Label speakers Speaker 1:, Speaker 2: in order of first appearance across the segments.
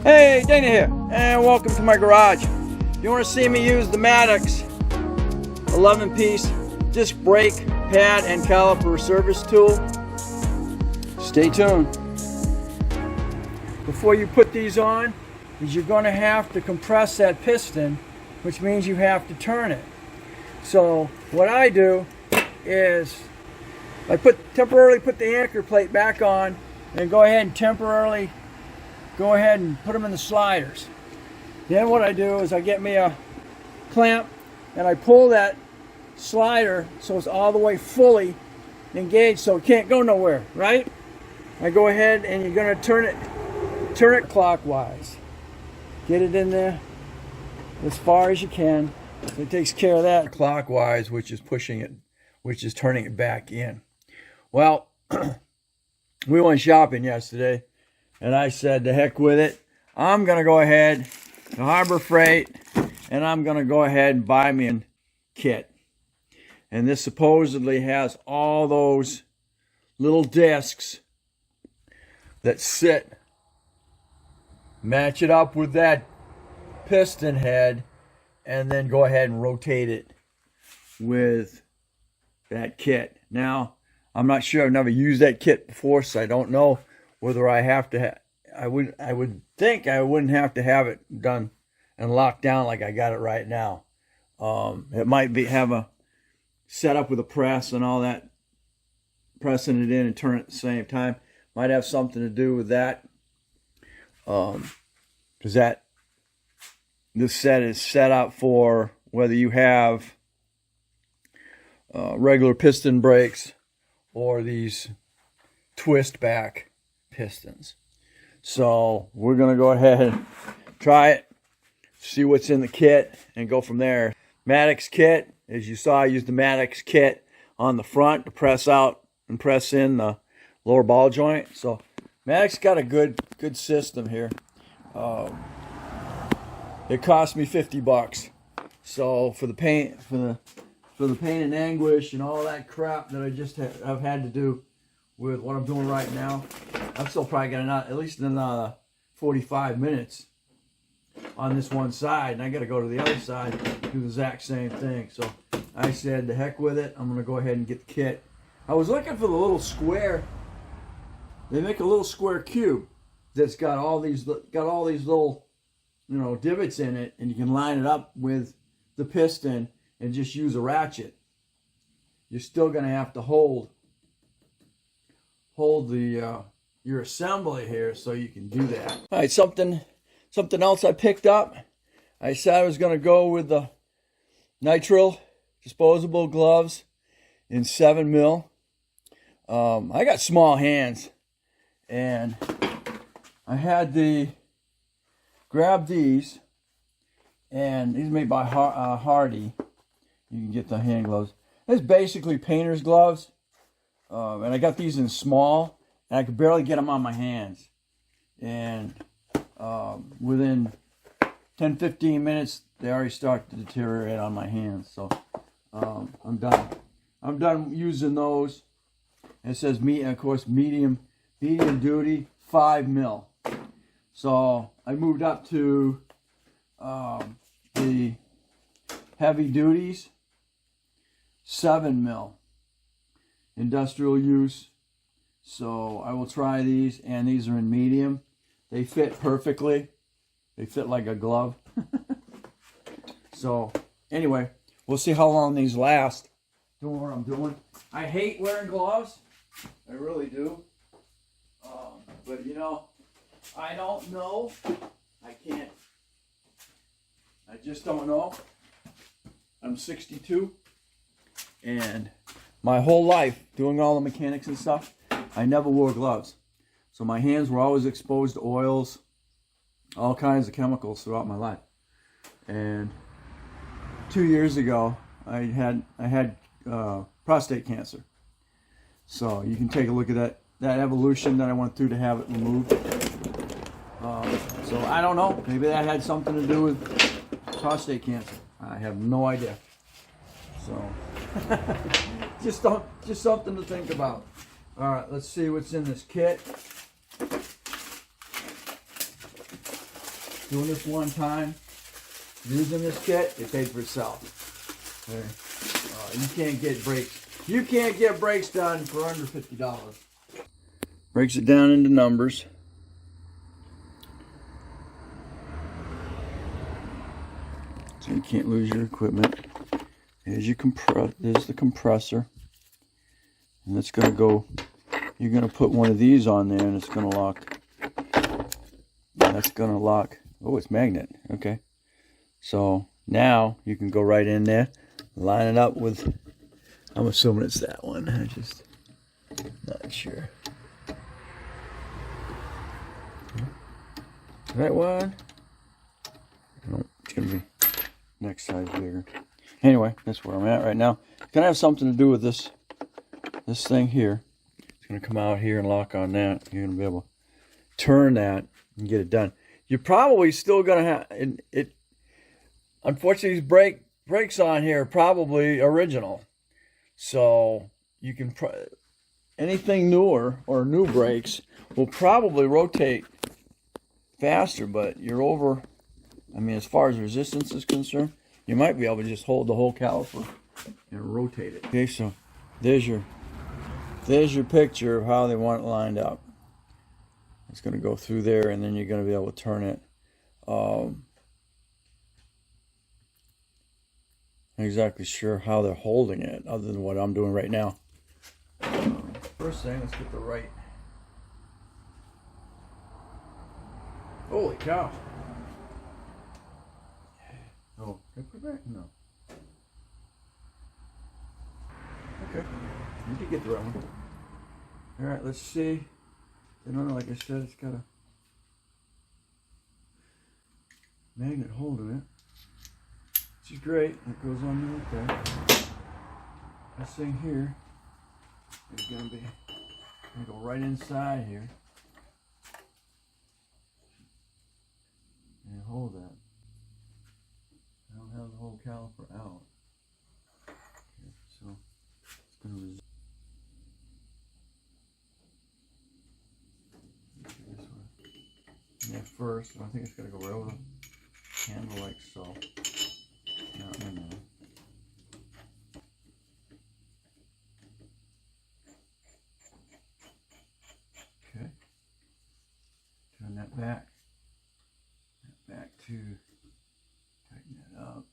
Speaker 1: Hey, Dana here, and welcome to my garage. If you want to see me use the Maddox 11-piece disc brake pad and caliper service tool, stay tuned. Before you put these on, you're going to have to compress that piston, which means you have to turn it. So what I do is I temporarily put the anchor plate back on and go ahead and temporarily go ahead and put them in the sliders. Then what I do is I get me a clamp and I pull that slider so it's all the way fully engaged so it can't go nowhere, right? I go ahead and you're going to turn it clockwise. Get it in there as far as you can. It takes care of that. Clockwise, which is turning it back in. Well, we went shopping yesterday. And I said, the heck with it. I'm going to go ahead to Harbor Freight and I'm going to go ahead and buy me a kit. And this supposedly has all those little discs that sit, match it up with that piston head, and then go ahead and rotate it with that kit. Now, I'm not sure. I've never used that kit before, so I don't know whether I have to I would think I wouldn't have to have it done and locked down like I got it right now. It might have a setup with a press and all that, pressing it in and turn it at the same time. Might have something to do with that. Because this set is set up for whether you have regular piston brakes or these twist back pistons. So we're going to go ahead and try it, see what's in the kit, and go from there. Maddox kit, as you saw, I used the Maddox kit on the front to press out and press in the lower ball joint. So Maddox got a good system here. It cost me $50. So for the pain, for the pain and anguish and all that crap that I've had to do with what I'm doing right now, I'm still probably got at least another 45 minutes on this one side, and I got to go to the other side and do the exact same thing. So I said, the heck with it. I'm going to go ahead and get the kit. I was looking for the little square. They make a little square cube that's got all these little, divots in it, and you can line it up with the piston and just use a ratchet. You're still going to have to hold the your assembly here so you can do that. All right, something else I picked up. I said I was going to go with the nitrile disposable gloves in 7mm. I got small hands, and I had grab these, and these are made by Hardy. You can get the hand gloves. It's basically painter's gloves. And I got these in small, and I could barely get them on my hands. And within 10-15 minutes, they already start to deteriorate on my hands. So I'm done. I'm done using those. And it says of course, medium duty 5mm. So I moved up to the heavy duties 7mm. Industrial use. So I will try these, and these are in medium. They fit perfectly. They fit like a glove. So anyway, we'll see how long these last. Doing what I'm doing. I hate wearing gloves. I really do. But I don't know. I can't. I just don't know. I'm 62, and my whole life, doing all the mechanics and stuff, I never wore gloves. So my hands were always exposed to oils, all kinds of chemicals throughout my life. And 2 years ago, I had prostate cancer. So you can take a look at that evolution that I went through to have it removed. So I don't know. Maybe that had something to do with prostate cancer. I have no idea. So just something to think about. All right, let's see what's in this kit. doing this one time, using this kit, it paid for itself. Okay. You can't get brakes. You can't get brakes done for under $50. Breaks it down into numbers. So you can't lose your equipment. Here's your there's the compressor. And it's gonna go, you're gonna put one of these on there and it's gonna lock. That's gonna lock. Oh, it's magnet. Okay. So now you can go right in there, line it up with, I'm assuming it's that one. I just not sure. That one? No, it's gonna be next size bigger. Anyway, that's where I'm at right now. It's gonna have something to do with this thing here. It's gonna come out here and lock on that. You're gonna be able to turn that and get it done. You're probably still gonna have it. Unfortunately, these brakes on here are probably original, so you can anything newer or new brakes will probably rotate faster, but you're over. I mean, as far as resistance is concerned, you might be able to just hold the whole caliper and rotate it. Okay, so there's your picture of how they want it lined up. It's going to go through there, and then you're going to be able to turn it. Not exactly sure how they're holding it, other than what I'm doing right now. First thing, let's get the right. Holy cow! Oh, can I put it back? No. Okay, you did get the right one. All right, let's see. I don't know, like I said, it's got a magnet holding it, which is great. It goes on there. This thing here is gonna go right inside here and hold that. I don't have the whole caliper out. Okay, so it's gonna resist. Yeah, first, I think it's got to go right over the handle like so. Now, no. Okay. Turn that back. Back to tighten that up.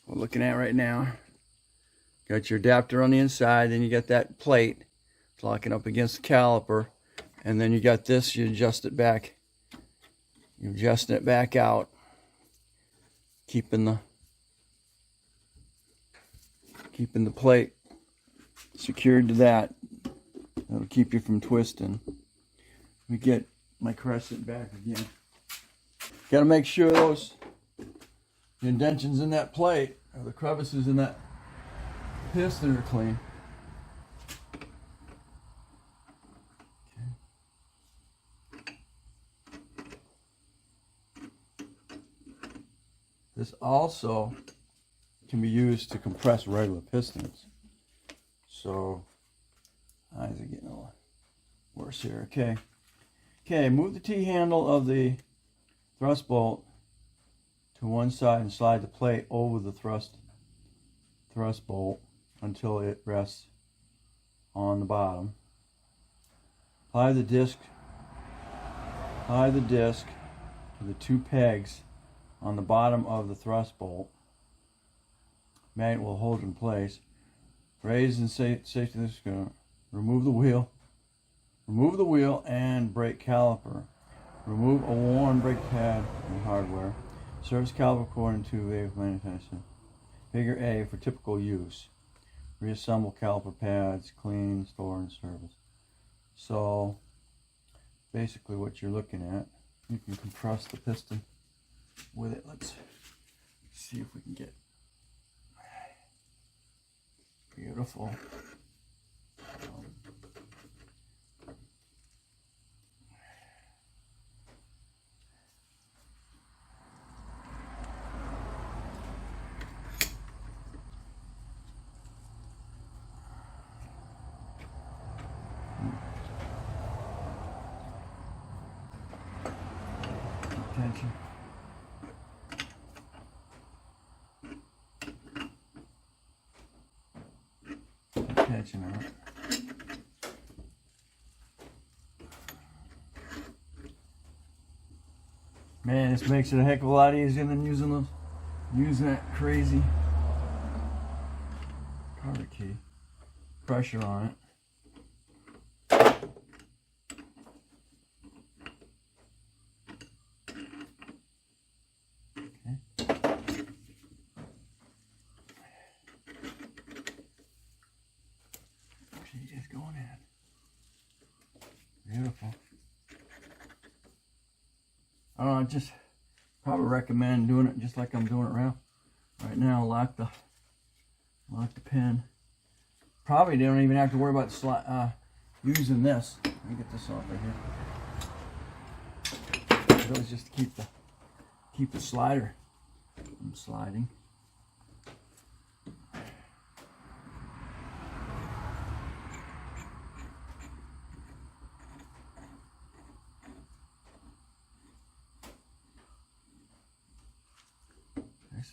Speaker 1: We're looking at right now. Got your adapter on the inside, then you got that plate locking up against the caliper, and then you got this, you adjust it back. You're adjusting it back out, keeping the plate secured to that. That'll keep you from twisting. We get my crescent back again. Got to make sure the indentions in that plate, or the crevices in that piston, are clean. Okay. This also can be used to compress regular pistons. So, eyes are getting a little worse here. Okay. Okay, move the T-handle of the thrust bolt to one side and slide the plate over the thrust bolt until it rests on the bottom. Apply the disc to the two pegs on the bottom of the thrust bolt. Magnet will hold in place. Raise and safety. This is going to remove the wheel. Remove the wheel and brake caliper. Remove a worn brake pad and hardware. Service caliper according to Wayland manufacturer. Figure A for typical use. Reassemble caliper pads, clean, store, and service. So basically what you're looking at, you can compress the piston with it. Let's see if we can get beautiful. attention. Attention on it. Man, this makes it a heck of a lot easier than using that crazy card key. Pressure on it. She's going in. Beautiful. I just probably recommend doing it just like I'm doing it right now. Lock the pin. Probably don't even have to worry about using this. Let me get this off right here. Really just to keep the slider from sliding.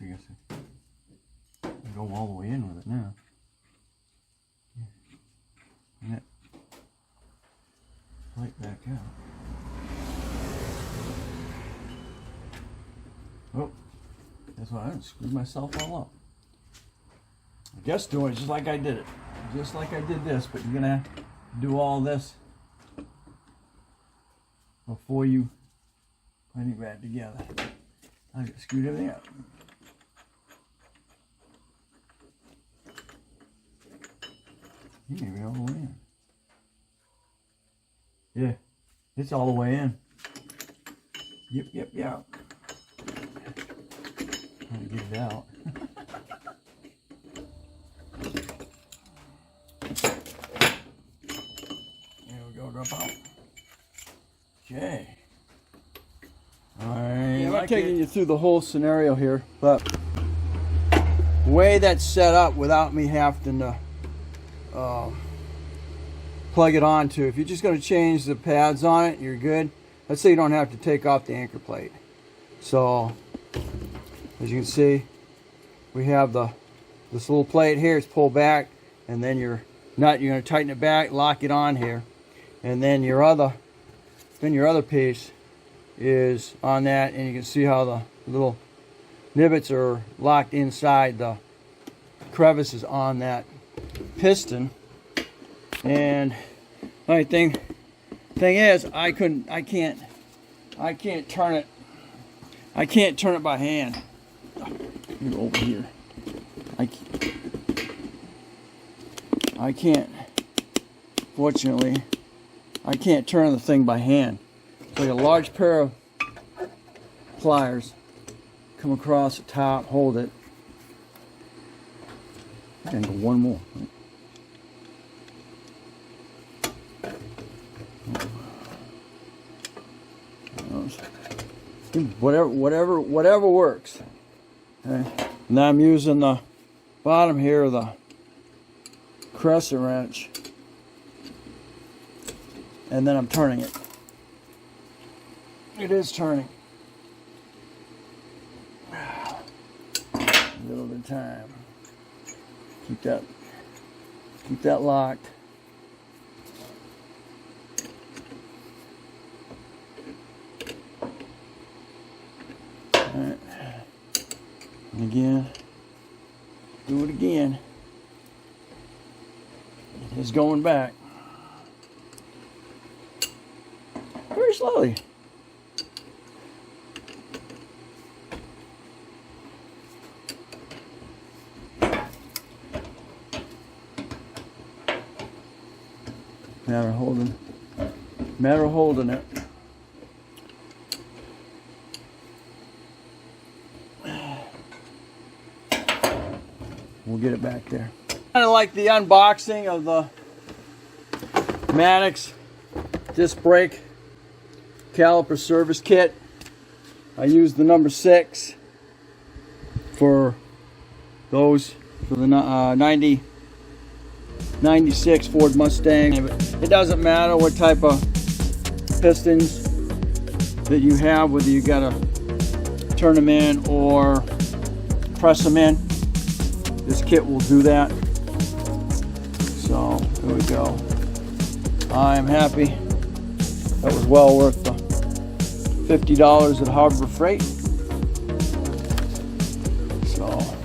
Speaker 1: I guess I can go all the way in with it now. And that plate back out. Oh, that's why I screwed myself all up. I guess doing it just like I did it. Just like I did this, but you're gonna have to do all this before you put it back together. I just screwed everything up. You may be all the way in. Yeah, it's all the way in. Yep. Trying to get it out. There we go, drop out. Okay. I'm not taking you through the whole scenario here, but the way that's set up without me having to plug it onto. If you're just going to change the pads on it, you're good. Let's say you don't have to take off the anchor plate. So, as you can see, we have this little plate here. It's pulled back, and then you're going to tighten it back, lock it on here, and then your other piece is on that, and you can see how the little nibbits are locked inside the crevices on that piston. And the only thing is I can't turn it. I can't turn it by hand. Over here. I can't. Fortunately, I can't turn the thing by hand. So a large pair of pliers come across the top, hold it, and go one more. Whatever works. Okay. Now I'm using the bottom here of the crescent wrench, and then I'm turning it. It is turning. A little bit of time. Keep that locked. Alright. And again, do it again. It is going back. Very slowly. Matter of holding it. We'll get it back there. Kind of like the unboxing of the Maddox disc brake caliper service kit. I used the number 6 for those, for the 96 Ford Mustang. It doesn't matter what type of pistons that you have, whether you got a turn them in or press them in. This kit will do that. So here we go. I am happy. That was well worth the $50 at Harbor Freight. So